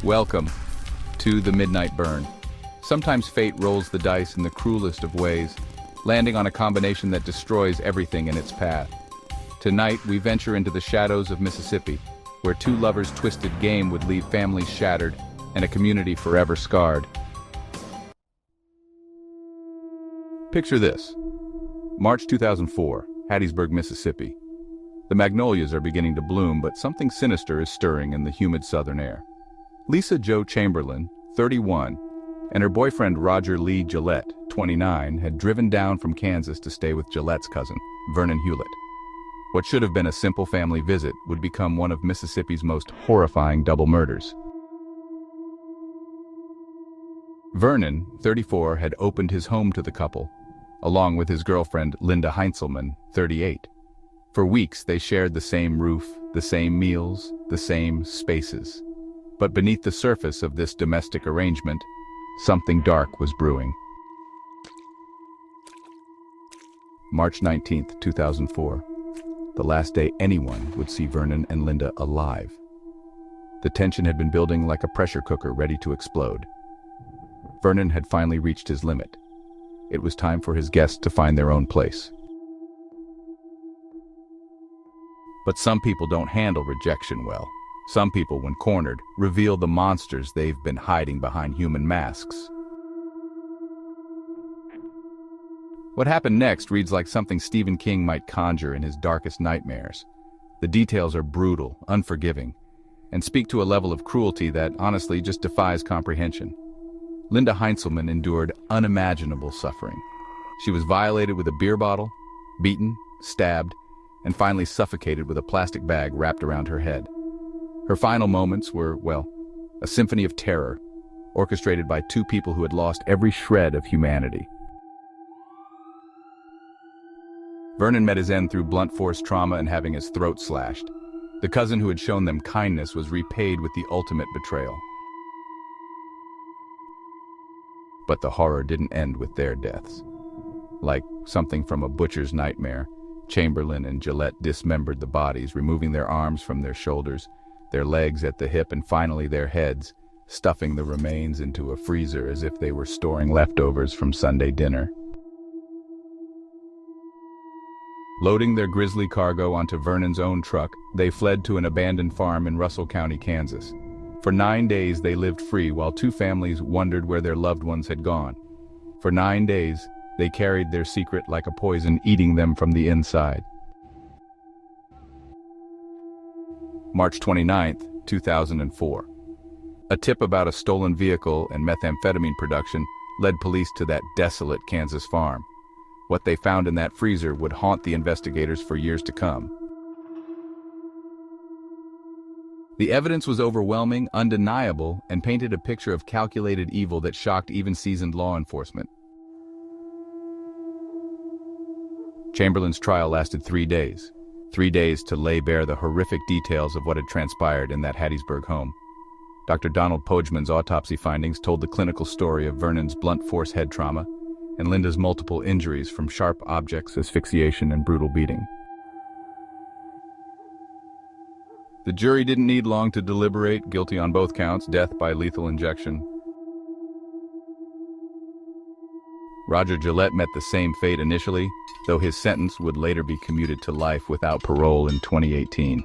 Welcome to Themidnightburn. Sometimes fate rolls the dice in the cruelest of ways, landing on a combination that destroys everything in its path. Tonight, we venture into the shadows of Mississippi, where two lovers' twisted game would leave families shattered and a community forever scarred. Picture this. March 2004, Hattiesburg, Mississippi. The magnolias are beginning to bloom, but something sinister is stirring in the humid southern air. Lisa Jo Chamberlain, 31, and her boyfriend Roger Lee Gillette, 29, had driven down from Kansas to stay with Gillette's cousin, Vernon Hewlett. What should have been a simple family visit would become one of Mississippi's most horrifying double murders. Vernon, 34, had opened his home to the couple, along with his girlfriend Linda Heinzelman, 38. For weeks they shared the same roof, the same meals, the same spaces. But beneath the surface of this domestic arrangement, something dark was brewing. March 19, 2004. The last day anyone would see Vernon and Linda alive. The tension had been building like a pressure cooker ready to explode. Vernon had finally reached his limit. It was time for his guests to find their own place. But some people don't handle rejection well. Some people, when cornered, reveal the monsters they've been hiding behind human masks. What happened next reads like something Stephen King might conjure in his darkest nightmares. The details are brutal, unforgiving, and speak to a level of cruelty that honestly just defies comprehension. Linda Heinzelman endured unimaginable suffering. She was violated with a beer bottle, beaten, stabbed, and finally suffocated with a plastic bag wrapped around her head. Her final moments were, well, a symphony of terror, orchestrated by two people who had lost every shred of humanity. Vernon met his end through blunt force trauma and having his throat slashed. The cousin who had shown them kindness was repaid with the ultimate betrayal. But the horror didn't end with their deaths. Like something from a butcher's nightmare, Chamberlain and Gillette dismembered the bodies, removing their arms from their shoulders, their legs at the hip, and finally their heads, stuffing the remains into a freezer as if they were storing leftovers from Sunday dinner. Loading their grisly cargo onto Vernon's own truck, they fled to an abandoned farm in Russell County, Kansas. For 9 days they lived free while two families wondered where their loved ones had gone. For 9 days, they carried their secret like a poison, eating them from the inside. March 29, 2004. A tip about a stolen vehicle and methamphetamine production led police to that desolate Kansas farm. What they found in that freezer would haunt the investigators for years to come. The evidence was overwhelming, undeniable, and painted a picture of calculated evil that shocked even seasoned law enforcement. Chamberlain's trial lasted 3 days. 3 days to lay bare the horrific details of what had transpired in that Hattiesburg home. Dr. Donald Pojman's autopsy findings told the clinical story of Vernon's blunt force head trauma and Linda's multiple injuries from sharp objects, asphyxiation, and brutal beating. The jury didn't need long to deliberate, guilty on both counts, death by lethal injection. Roger Gillette met the same fate initially, though his sentence would later be commuted to life without parole in 2018.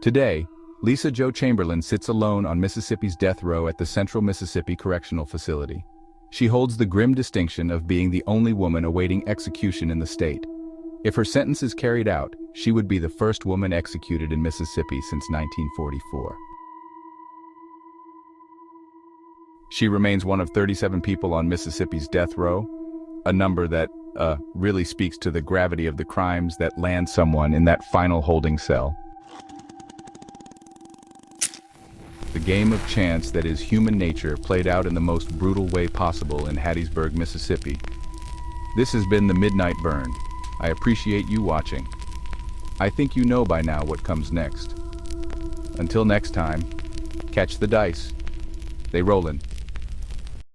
Today, Lisa Jo Chamberlain sits alone on Mississippi's death row at the Central Mississippi Correctional Facility. She holds the grim distinction of being the only woman awaiting execution in the state. If her sentence is carried out, she would be the first woman executed in Mississippi since 1944. She remains one of 37 people on Mississippi's death row, a number that really speaks to the gravity of the crimes that land someone in that final holding cell. The game of chance that is human nature played out in the most brutal way possible in Hattiesburg, Mississippi. This has been Themidnightburn. I appreciate you watching. I think you know by now what comes next. Until next time, catch the dice. They rollin'.